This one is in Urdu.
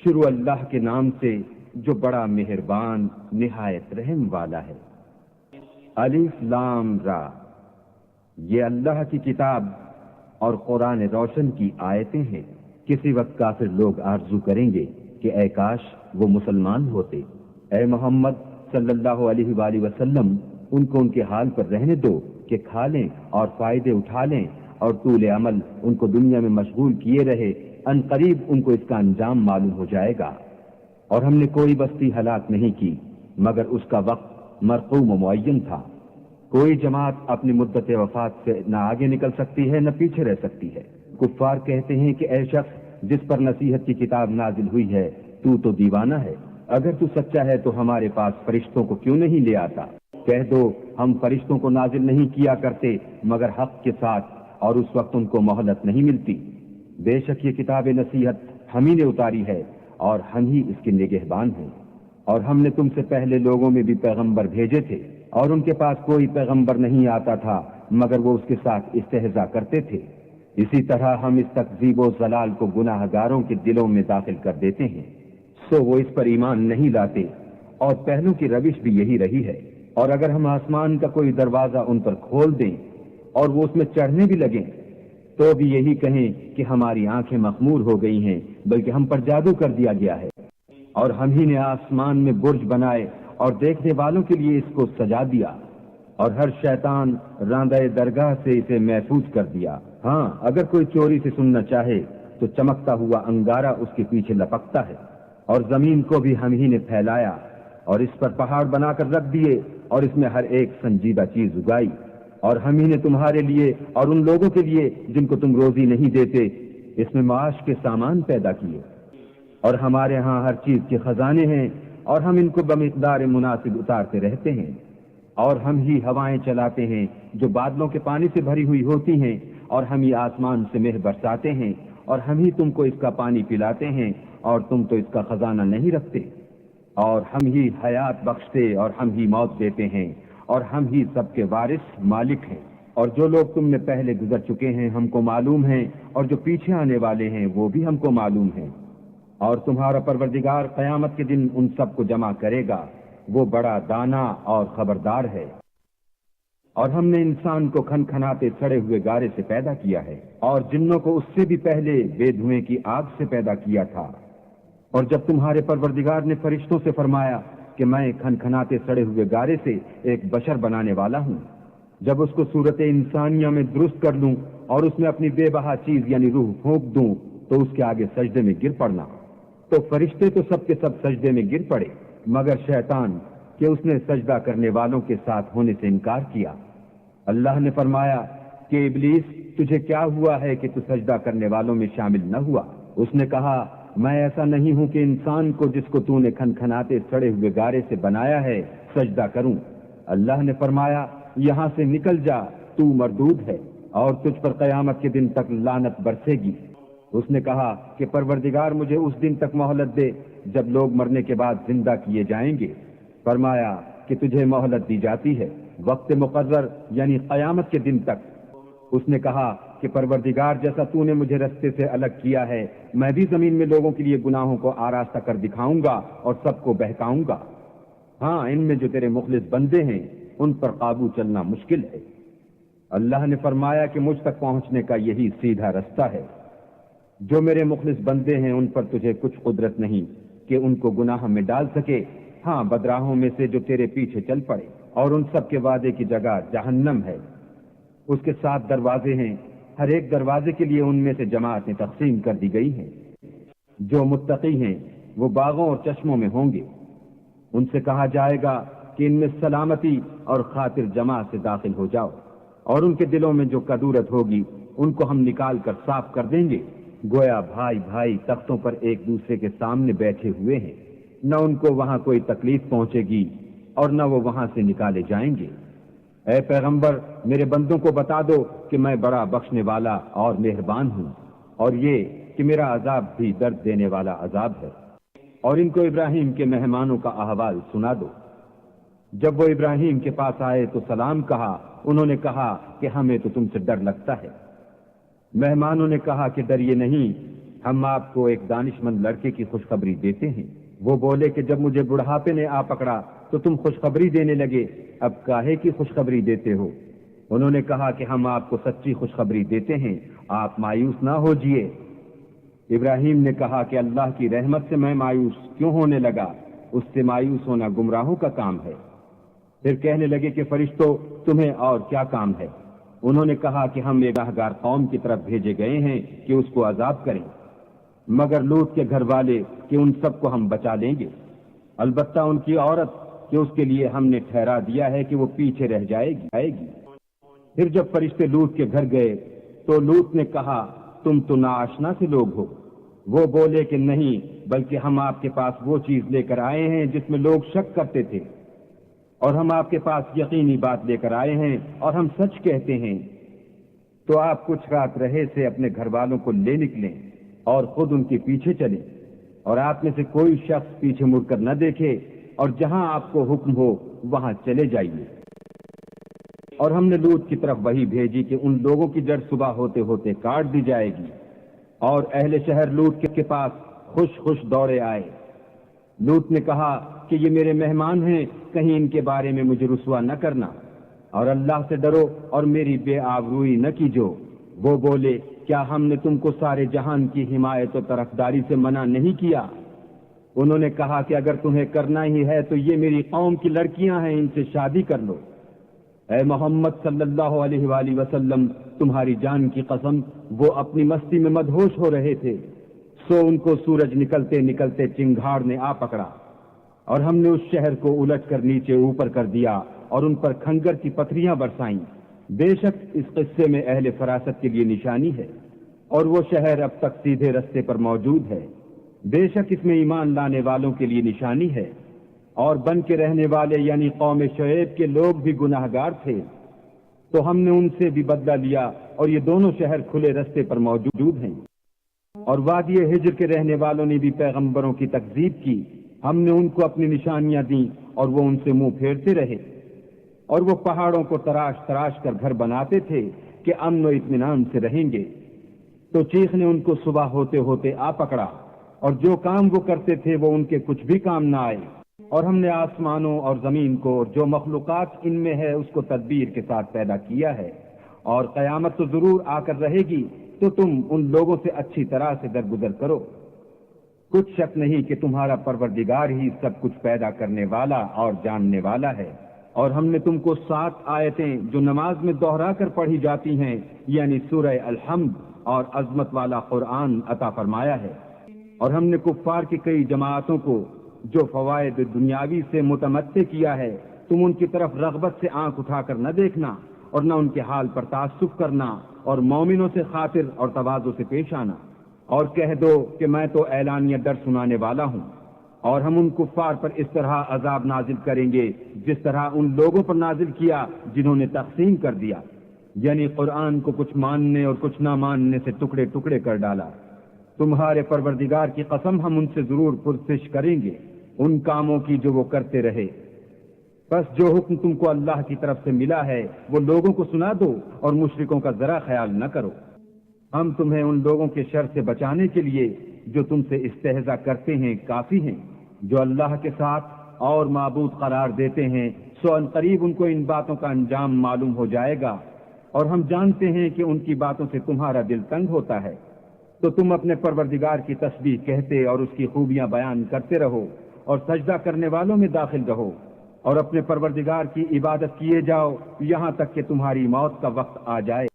شروع اللہ کے نام سے جو بڑا مہربان نہایت رحم والا ہے۔ الف لام را، یہ اللہ کی کتاب اور قرآن روشن کی آیتیں ہیں۔ کسی وقت کافر لوگ آرزو کریں گے کہ اے کاش وہ مسلمان ہوتے۔ اے محمد صلی اللہ علیہ وآلہ وسلم، ان کو ان کے حال پر رہنے دو کہ کھا لیں اور فائدے اٹھا لیں اور طول عمل ان کو دنیا میں مشغول کیے رہے، ان قریب ان کو اس کا انجام معلوم ہو جائے گا۔ اور ہم نے کوئی بستی ہلاک نہیں کی مگر اس کا وقت مرقوم و معین تھا۔ کوئی جماعت اپنی مدت وفات سے نہ آگے نکل سکتی ہے نہ پیچھے رہ سکتی ہے۔ کفار کہتے ہیں کہ اے شخص جس پر نصیحت کی کتاب نازل ہوئی ہے تو دیوانہ ہے، اگر تو سچا ہے تو ہمارے پاس فرشتوں کو کیوں نہیں لے آتا؟ کہہ دو ہم فرشتوں کو نازل نہیں کیا کرتے مگر حق کے ساتھ، اور اس وقت ان کو مہلت نہیں ملتی۔ بے شک یہ کتاب نصیحت ہم ہی نے اتاری ہے اور ہم ہی اس کے نگہبان ہیں۔ اور ہم نے تم سے پہلے لوگوں میں بھی پیغمبر بھیجے تھے، اور ان کے پاس کوئی پیغمبر نہیں آتا تھا مگر وہ اس کے ساتھ استہزاء کرتے تھے۔ اسی طرح ہم اس تکذیب و ضلال کو گناہ گاروں کے دلوں میں داخل کر دیتے ہیں، سو وہ اس پر ایمان نہیں لاتے، اور پہلوں کی روش بھی یہی رہی ہے۔ اور اگر ہم آسمان کا کوئی دروازہ ان پر کھول دیں اور وہ اس میں چڑھنے بھی لگیں تو بھی یہی کہیں کہ ہماری آنکھیں مخمور ہو گئی ہیں، بلکہ ہم پر جادو کر دیا گیا ہے۔ اور ہم ہی نے آسمان میں برج بنائے اور دیکھنے والوں کے لیے اس کو سجا دیا، اور ہر شیطان راندہ درگاہ سے اسے محفوظ کر دیا۔ ہاں اگر کوئی چوری سے سننا چاہے تو چمکتا ہوا انگارہ اس کے پیچھے لپکتا ہے۔ اور زمین کو بھی ہم ہی نے پھیلایا اور اس پر پہاڑ بنا کر رکھ دیے اور اس میں ہر ایک سنجیدہ چیز اگائی۔ اور ہم ہی نے تمہارے لیے اور ان لوگوں کے لیے جن کو تم روزی نہیں دیتے اس میں معاش کے سامان پیدا کیے۔ اور ہمارے ہاں ہر چیز کے خزانے ہیں اور ہم ان کو بمقدار مناسب اتارتے رہتے ہیں۔ اور ہم ہی ہوائیں چلاتے ہیں جو بادلوں کے پانی سے بھری ہوئی ہوتی ہیں، اور ہم ہی آسمان سے مہ برساتے ہیں، اور ہم ہی تم کو اس کا پانی پلاتے ہیں اور تم تو اس کا خزانہ نہیں رکھتے۔ اور ہم ہی حیات بخشتے اور ہم ہی موت دیتے ہیں، اور ہم ہی سب کے وارث مالک ہیں۔ اور جو لوگ تم میں پہلے گزر چکے ہیں ہم کو معلوم ہیں، اور جو پیچھے آنے والے ہیں وہ بھی ہم کو معلوم ہیں۔ اور تمہارا پروردگار قیامت کے دن ان سب کو جمع کرے گا، وہ بڑا دانا اور خبردار ہے۔ اور ہم نے انسان کو کھنکھناتے سڑے ہوئے گارے سے پیدا کیا ہے، اور جنوں کو اس سے بھی پہلے بے دھوئیں کی آگ سے پیدا کیا تھا۔ اور جب تمہارے پروردگار نے فرشتوں سے فرمایا کہ میں کھنکھناتے سڑے ہوئے گارے سے ایک بشر بنانے والا ہوں، جب اس کو صورت انسانیہ میں درست کر لوں اور اس میں اپنی بے بہا چیز یعنی روح پھونک دوں تو اس کے آگے سجدے میں گر پڑنا، تو فرشتے تو سب کے سب سجدے میں گر پڑے مگر شیطان کہ اس نے سجدہ کرنے والوں کے ساتھ ہونے سے انکار کیا۔ اللہ نے فرمایا کہ ابلیس تجھے کیا ہوا ہے کہ تو سجدہ کرنے والوں میں شامل نہ ہوا؟ اس نے کہا میں ایسا نہیں ہوں کہ انسان کو جس کو تو نے کھنکھناتے سڑے ہوئے گارے سے بنایا ہے سجدہ کروں۔ اللہ نے فرمایا یہاں سے نکل جا، تو مردود ہے اور تجھ پر قیامت کے دن تک لعنت برسے گی۔ اس نے کہا کہ پروردگار مجھے اس دن تک مہلت دے جب لوگ مرنے کے بعد زندہ کیے جائیں گے۔ فرمایا کہ تجھے مہلت دی جاتی ہے وقت مقرر یعنی قیامت کے دن تک۔ اس نے کہا کہ پروردگار جیسا تو نے مجھے رستے سے الگ کیا ہے میں بھی زمین میں لوگوں کے لیے گناہوں کو آراستہ کر دکھاؤں گا اور سب کو بہکاؤں گا۔ ہاں ان میں جو تیرے مخلص بندے ہیں ان پر قابو چلنا مشکل ہے۔ اللہ نے فرمایا کہ مجھ تک پہنچنے کا یہی سیدھا رستہ ہے۔ جو میرے مخلص بندے ہیں ان پر تجھے کچھ قدرت نہیں کہ ان کو گناہ میں ڈال سکے، ہاں بدراہوں میں سے جو تیرے پیچھے چل پڑے، اور ان سب کے وعدے کی جگہ جہنم ہے۔ اس کے 7 دروازے ہیں، ہر ایک دروازے کے لیے ان میں سے جماعتیں تقسیم کر دی گئی ہیں۔ جو متقی ہیں وہ باغوں اور چشموں میں ہوں گے، ان سے کہا جائے گا کہ ان میں سلامتی اور خاطر جمع سے داخل ہو جاؤ، اور ان کے دلوں میں جو کدورت ہوگی ان کو ہم نکال کر صاف کر دیں گے، گویا بھائی بھائی تختوں پر ایک دوسرے کے سامنے بیٹھے ہوئے ہیں، نہ ان کو وہاں کوئی تکلیف پہنچے گی اور نہ وہ وہاں سے نکالے جائیں گے۔ اے پیغمبر میرے بندوں کو بتا دو کہ میں بڑا بخشنے والا اور مہربان ہوں، اور یہ کہ میرا عذاب بھی درد دینے والا عذاب ہے۔ اور ان کو ابراہیم کے مہمانوں کا احوال سنا دو۔ جب وہ ابراہیم کے پاس آئے تو سلام کہا، انہوں نے کہا کہ ہمیں تو تم سے ڈر لگتا ہے۔ مہمانوں نے کہا کہ ڈریے نہیں، ہم آپ کو ایک دانش مند لڑکے کی خوشخبری دیتے ہیں۔ وہ بولے کہ جب مجھے بڑھاپے نے آ پکڑا تو تم خوشخبری دینے لگے، اب کاہے کی خوشخبری دیتے ہو؟ انہوں نے کہا کہ ہم آپ کو سچی خوشخبری دیتے ہیں، آپ مایوس نہ ہوجیے۔ ابراہیم نے کہا کہ اللہ کی رحمت سے میں مایوس کیوں ہونے لگا؟ اس سے مایوس ہونا گمراہوں کا کام ہے۔ پھر کہنے لگے کہ فرشتوں تمہیں اور کیا کام ہے؟ انہوں نے کہا کہ ہم ایک گنہگار قوم کی طرف بھیجے گئے ہیں کہ اس کو عذاب کریں، مگر لوط کے گھر والے کہ ان سب کو ہم بچا لیں گے، البتہ ان کی عورت کہ اس کے لیے ہم نے ٹھہرا دیا ہے کہ وہ پیچھے رہ جائے گی۔ پھر جب فرشتے لوط کے گھر گئے تو لوط نے کہا تم تو ناآشنا سے لوگ ہو۔ وہ بولے کہ نہیں، بلکہ ہم آپ کے پاس وہ چیز لے کر آئے ہیں جس میں لوگ شک کرتے تھے، اور ہم آپ کے پاس یقینی بات لے کر آئے ہیں اور ہم سچ کہتے ہیں۔ تو آپ کچھ رات رہے سے اپنے گھر والوں کو لے نکلیں اور خود ان کے پیچھے چلیں، اور آپ میں سے کوئی شخص پیچھے مڑ کر نہ دیکھے، اور جہاں آپ کو حکم ہو وہاں چلے جائیے۔ اور ہم نے لوط کی طرف وحی بھیجی کہ ان لوگوں کی جڑ صبح ہوتے ہوتے کاٹ دی جائے گی، اور اہل شہر لوط کے پاس خوش خوش دوڑے آئے۔ لوط نے کہا کہ یہ میرے مہمان ہیں، کہیں ان کے بارے میں مجھے رسوا نہ کرنا، اور اللہ سے ڈرو اور میری بے آبروئی نہ کیجو۔ وہ بولے کیا ہم نے تم کو سارے جہان کی حمایت و طرفداری سے منع نہیں کیا؟ انہوں نے کہا کہ اگر تمہیں کرنا ہی ہے تو یہ میری قوم کی لڑکیاں ہیں، ان سے شادی کر لو۔ اے محمد صلی اللہ علیہ وآلہ وسلم، تمہاری جان کی قسم وہ اپنی مستی میں مدہوش ہو رہے تھے، سو ان کو سورج نکلتے نکلتے چنگھاڑ نے آ پکڑا، اور ہم نے اس شہر کو الٹ کر نیچے اوپر کر دیا اور ان پر کھنگر کی پتھریاں برسائیں۔ بے شک اس قصے میں اہل فراست کے لیے نشانی ہے، اور وہ شہر اب تک سیدھے رستے پر موجود ہے۔ بے شک اس میں ایمان لانے والوں کے لیے نشانی ہے، اور بن کے رہنے والے یعنی قوم شعیب کے لوگ بھی گناہگار تھے، تو ہم نے ان سے بھی بدلہ لیا، اور یہ دونوں شہر کھلے رستے پر موجود ہیں۔ اور وادی ہجر کے رہنے والوں نے بھی پیغمبروں کی تکذیب کی، ہم نے ان کو اپنی نشانیاں دیں اور وہ ان سے منہ پھیرتے رہے، اور وہ پہاڑوں کو تراش تراش کر گھر بناتے تھے کہ امن و اطمینان سے رہیں گے، تو چیخ نے ان کو صبح ہوتے ہوتے آ پکڑا، اور جو کام وہ کرتے تھے وہ ان کے کچھ بھی کام نہ آئے۔ اور ہم نے آسمانوں اور زمین کو اور جو مخلوقات ان میں ہے اس کو تدبیر کے ساتھ پیدا کیا ہے، اور قیامت تو ضرور آ کر رہے گی، تو تم ان لوگوں سے اچھی طرح سے درگزر کرو۔ کچھ شک نہیں کہ تمہارا پروردگار ہی سب کچھ پیدا کرنے والا اور جاننے والا ہے۔ اور ہم نے تم کو 7 آیتیں جو نماز میں دوہرا کر پڑھی جاتی ہیں، یعنی سورہ الحمد اور عظمت والا قرآن عطا فرمایا ہے۔ اور ہم نے کفار کی کئی جماعتوں کو جو فوائد دنیاوی سے متمتع کیا ہے، تم ان کی طرف رغبت سے آنکھ اٹھا کر نہ دیکھنا، اور نہ ان کے حال پر تعصب کرنا، اور مومنوں سے خاطر اور تواضع سے پیش آنا، اور کہہ دو کہ میں تو اعلانیہ ڈر سنانے والا ہوں۔ اور ہم ان کفار پر اس طرح عذاب نازل کریں گے جس طرح ان لوگوں پر نازل کیا جنہوں نے تقسیم کر دیا، یعنی قرآن کو کچھ ماننے اور کچھ نہ ماننے سے ٹکڑے ٹکڑے کر ڈالا۔ تمہارے پروردگار کی قسم ہم ان سے ضرور پرسش کریں گے ان کاموں کی جو وہ کرتے رہے۔ بس جو حکم تم کو اللہ کی طرف سے ملا ہے وہ لوگوں کو سنا دو، اور مشرکوں کا ذرا خیال نہ کرو۔ ہم تمہیں ان لوگوں کے شر سے بچانے کے لیے جو تم سے استہزاء کرتے ہیں کافی ہیں، جو اللہ کے ساتھ اور معبود قرار دیتے ہیں، سو ان قریب ان کو ان باتوں کا انجام معلوم ہو جائے گا، اور ہم جانتے ہیں کہ ان کی باتوں سے تمہارا دل تنگ ہوتا ہے، تو تم اپنے پروردگار کی تسبیح کہتے اور اس کی خوبیاں بیان کرتے رہو، اور سجدہ کرنے والوں میں داخل رہو، اور اپنے پروردگار کی عبادت کیے جاؤ یہاں تک کہ تمہاری موت کا وقت آ جائے۔